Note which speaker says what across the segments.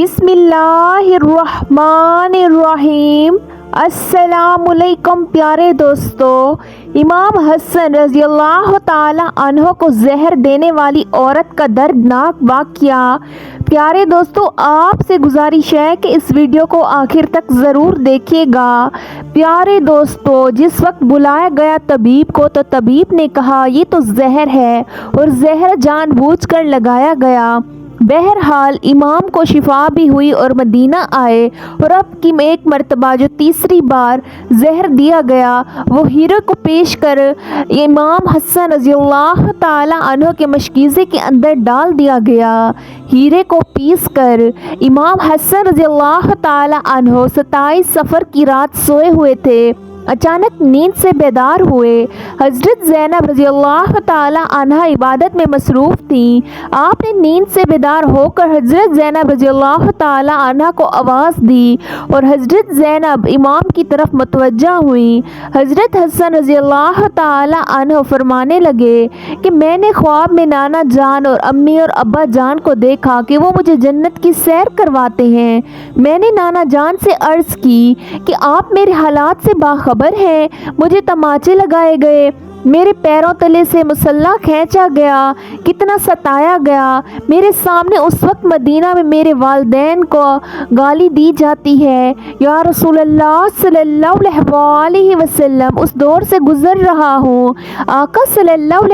Speaker 1: بسم اللہ الرحمن الرحیم۔ السلام علیکم پیارے دوستو، امام حسن رضی اللہ تعالی عنہ کو زہر دینے والی عورت کا دردناک واقعہ۔ پیارے دوستو، آپ سے گزارش ہے کہ اس ویڈیو کو آخر تک ضرور دیکھیے گا۔ پیارے دوستو، جس وقت بلایا گیا طبیب کو تو طبیب نے کہا یہ تو زہر ہے اور زہر جان بوجھ کر لگایا گیا۔ بہرحال امام کو شفا بھی ہوئی اور مدینہ آئے، اور اب کی ایک مرتبہ جو تیسری بار زہر دیا گیا وہ ہیرے کو پیش کر امام حسن رضی اللہ تعالی عنہ کے مشکیزے کے اندر ڈال دیا گیا۔ ہیرے کو پیس کر امام حسن رضی اللہ تعالی عنہ 27 صفر کی رات سوئے ہوئے تھے، اچانک نیند سے بیدار ہوئے۔ حضرت زینب رضی اللہ تعالی عنہ عبادت میں مصروف تھیں۔ آپ نے نیند سے بیدار ہو کر حضرت زینب رضی اللہ تعالی عنہ کو آواز دی اور حضرت زینب امام کی طرف متوجہ ہوئی۔ حضرت حسن رضی اللہ تعالی عنہ فرمانے لگے کہ میں نے خواب میں نانا جان اور امی اور ابا جان کو دیکھا کہ وہ مجھے جنت کی سیر کرواتے ہیں۔ میں نے نانا جان سے عرض کی کہ آپ میرے حالات سے باخبر ہیں۔ مجھے تماچے لگائے گئے، میرے پیروں تلے سے مسلح کھینچا گیا، کتنا ستایا گیا۔ میرے سامنے اس وقت مدینہ میں میرے والدین کو گالی دی جاتی ہے۔ یا رسول اللہ صلی اللہ علیہ وسلم، اس دور سے گزر رہا ہوں۔ آقا صلی اللہ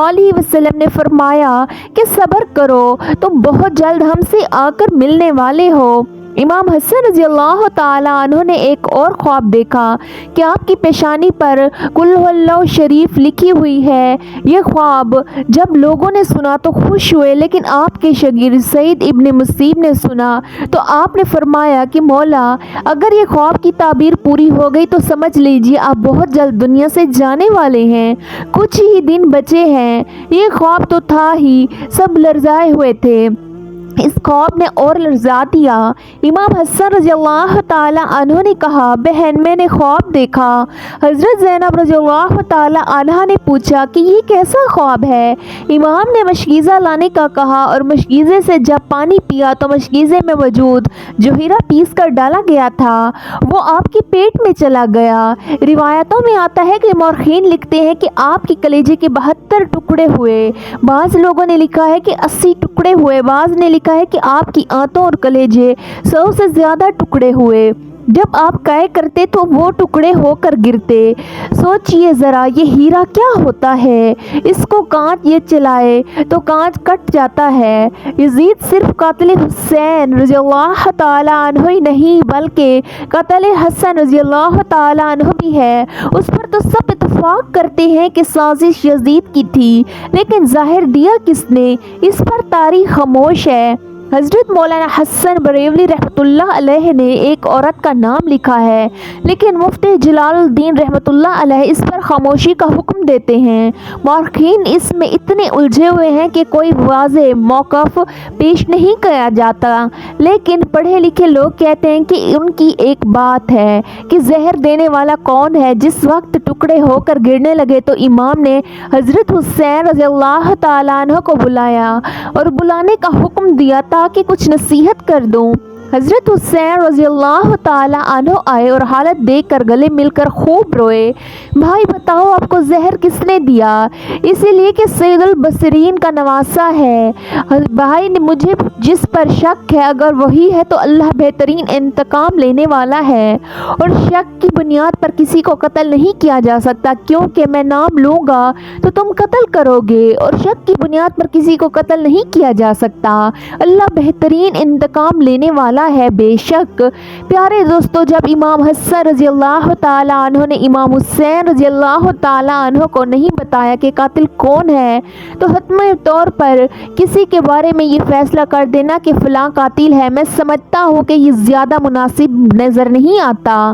Speaker 1: علیہ وسلم نے فرمایا کہ صبر کرو، تم بہت جلد ہم سے آ کر ملنے والے ہو۔ امام حسن رضی اللہ تعالی عنہ نے ایک اور خواب دیکھا کہ آپ کی پیشانی پر قل هو اللہ شریف لکھی ہوئی ہے۔ یہ خواب جب لوگوں نے سنا تو خوش ہوئے، لیکن آپ کے شاگرد سعید ابن مسیب نے سنا تو آپ نے فرمایا کہ مولا، اگر یہ خواب کی تعبیر پوری ہو گئی تو سمجھ لیجیے آپ بہت جلد دنیا سے جانے والے ہیں، کچھ ہی دن بچے ہیں۔ یہ خواب تو تھا ہی، سب لرزائے ہوئے تھے۔ اس خواب نے اور لرزا دیا۔ امام حسن رضی اللہ تعالی عنہ نے کہا، بہن میں نے خواب دیکھا۔ حضرت زینب رضی اللہ تعالی عنہ نے پوچھا کہ یہ کیسا خواب ہے؟ امام نے مشکیزہ لانے کا کہا اور مشکیزے سے جب پانی پیا تو مشکیزے میں موجود جو ہیرا پیس کر ڈالا گیا تھا وہ آپ کے پیٹ میں چلا گیا۔ روایتوں میں آتا ہے کہ مورخین لکھتے ہیں کہ آپ کے کلیجے کے 72 ٹکڑے ہوئے، بعض لوگوں نے لکھا ہے کہ 80 ٹکڑے ہوئے، بعض نے لکھا ہے کہ آپ کی آنتوں اور کلیجے 100 سے زیادہ ٹکڑے ہوئے۔ جب آپ کائے کرتے تو وہ ٹکڑے ہو کر گرتے۔ سوچئے ذرا یہ ہیرا کیا ہوتا ہے؟ اس کو کانچ یہ چلائے تو کانچ کٹ جاتا ہے۔ یزید صرف قاتل حسین رضی اللہ تعالی عنہ ہی نہیں بلکہ قاتل حسن رضی اللہ تعالی عنہ بھی ہے۔ اس پر تو سب اتفاق کرتے ہیں کہ سازش یزید کی تھی، لیکن ظاہر دیا کس نے؟ اس پر تاریخ خاموش ہے۔ حضرت مولانا حسن بریلوی رحمۃ اللہ علیہ نے ایک عورت کا نام لکھا ہے، لیکن مفتی جلال الدین رحمۃ اللہ علیہ اس پر خاموشی کا حکم دیتے ہیں۔ مورخین اس میں اتنے الجھے ہوئے ہیں کہ کوئی واضح موقف پیش نہیں کیا جاتا، لیکن پڑھے لکھے لوگ کہتے ہیں کہ ان کی ایک بات ہے کہ زہر دینے والا کون ہے۔ جس وقت ٹکڑے ہو کر گرنے لگے تو امام نے حضرت حسین رضی اللہ تعالیٰ عنہ کو بلایا اور بلانے کا حکم دیا تاکہ کچھ نصیحت کر دوں۔ حضرت حسین رضی اللہ تعالی عنہ آئے اور حالت دیکھ کر گلے مل کر خوب روئے۔ بھائی بتاؤ آپ کو زہر کس نے دیا؟ اسی لیے کہ سید البصرین کا نواسہ ہے۔ بھائی نے مجھے جس پر شک ہے اگر وہی ہے تو اللہ بہترین انتقام لینے والا ہے، اور شک کی بنیاد پر کسی کو قتل نہیں کیا جا سکتا، کیونکہ میں نام لوں گا تو تم قتل کرو گے، اور شک کی بنیاد پر کسی کو قتل نہیں کیا جا سکتا۔ اللہ بہترین انتقام لینے والا ہے بے شک۔ پیارے دوستو، جب امام حسن رضی اللہ تعالی عنہ نے امام حسین رضی اللہ تعالی عنہ کو نہیں بتایا کہ قاتل کون ہے تو حتمی طور پر کسی کے بارے میں یہ فیصلہ کر دینا کہ فلاں قاتل ہے، میں سمجھتا ہوں کہ یہ زیادہ مناسب نظر نہیں آتا۔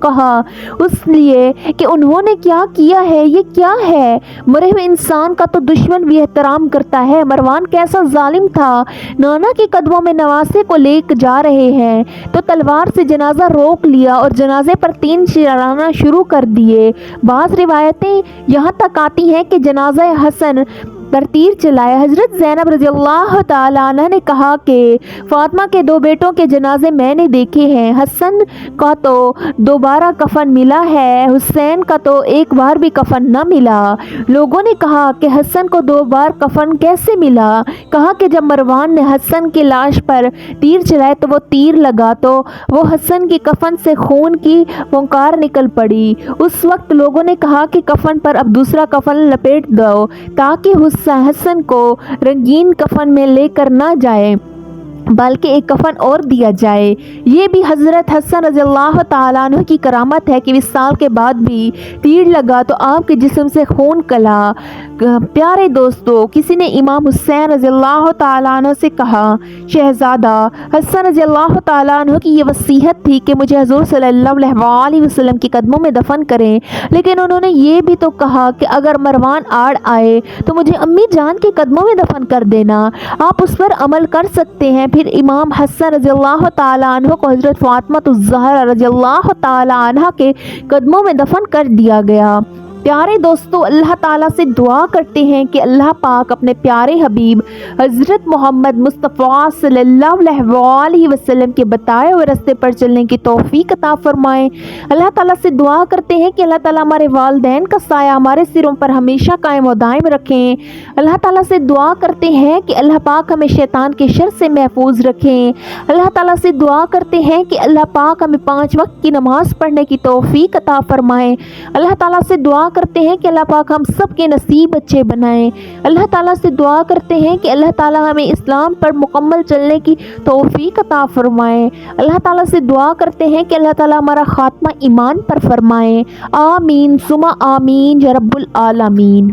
Speaker 1: کہا، اس لیے کہ انہوں نے کیا کیا ہے، یہ کیا ہے، مرے ہوئے انسان کا تو دشمن بھی احترام کرتا ہے۔ مروان کیسا ظالم تھا، نانا کے قدموں میں نواسے کو لے جا رہے ہیں تو تلوار سے جنازہ روک لیا اور جنازے پر تین چلانا شروع کر دیے۔ بعض روایتیں یہاں تک آتی ہیں کہ جنازہ حسن پر تیر چلائے۔ حضرت زینب رضی اللہ تعالیٰ عنہ نے کہا کہ فاطمہ کے دو بیٹوں کے جنازے میں نے دیکھے ہیں، حسن کا تو دوبارہ کفن ملا ہے، حسین کا تو ایک بار بھی کفن نہ ملا۔ لوگوں نے کہا کہ حسن کو دو بار کفن کیسے ملا؟ کہا کہ جب مروان نے حسن کی لاش پر تیر چلائے تو وہ تیر لگا تو وہ حسن کی کفن سے خون کی پھنکار نکل پڑی۔ اس وقت لوگوں نے کہا کہ کفن پر اب دوسرا کفن لپیٹ دو تاکہ حسن کو رنگین کفن میں لے کر نہ جائے بلکہ ایک کفن اور دیا جائے۔ یہ بھی حضرت حسن رضی اللہ تعالیٰ عنہ کی کرامت ہے کہ 20 سال کے بعد بھی تیر لگا تو آپ کے جسم سے خون کلا۔ پیارے دوستو، کسی نے امام حسین رضی اللہ تعالیٰ عنہ سے کہا، شہزادہ حسن رضی اللہ تعالیٰ عنہ کی یہ وصیت تھی کہ مجھے حضور صلی اللہ علیہ وسلم کے قدموں میں دفن کریں، لیکن انہوں نے یہ بھی تو کہا کہ اگر مروان آڑ آئے تو مجھے امی جان کے قدموں میں دفن کر دینا۔ آپ اس پر عمل کر سکتے ہیں۔ پھر امام حسن رضی اللہ تعالیٰ عنہ کو حضرت فاطمہ الزہرا رضی اللہ تعالیٰ عنہ کے قدموں میں دفن کر دیا گیا۔ پیارے دوستو، اللہ تعالیٰ سے دعا کرتے ہیں کہ اللہ پاک اپنے پیارے حبیب حضرت محمد مصطفیٰ صلی اللہ علیہ وسلم کے بتائے ہوئے راستے پر چلنے کی توفیق عطا فرمائیں۔ اللہ تعالیٰ سے دعا کرتے ہیں کہ اللہ تعالیٰ ہمارے والدین کا سایہ ہمارے سروں پر ہمیشہ قائم و دائم رکھیں۔ اللہ تعالیٰ سے دعا کرتے ہیں کہ اللہ پاک ہمیں شیطان کے شر سے محفوظ رکھیں۔ اللہ تعالیٰ سے دعا کرتے ہیں کہ اللہ پاک ہمیں 5 وقت کی نماز پڑھنے کی توفیق عطا فرمائیں۔ اللہ تعالیٰ سے دعا کرتے ہیں کہ اللہ پاک ہم سب کے نصیب اچھے بنائیں۔ اللہ تعالیٰ سے دعا کرتے ہیں کہ اللہ تعالیٰ ہمیں اسلام پر مکمل چلنے کی توفیق عطا فرمائیں۔ اللہ تعالیٰ سے دعا کرتے ہیں کہ اللہ تعالیٰ ہمارا خاتمہ ایمان پر فرمائیں۔ آمین ثم آمین یا رب العالمین۔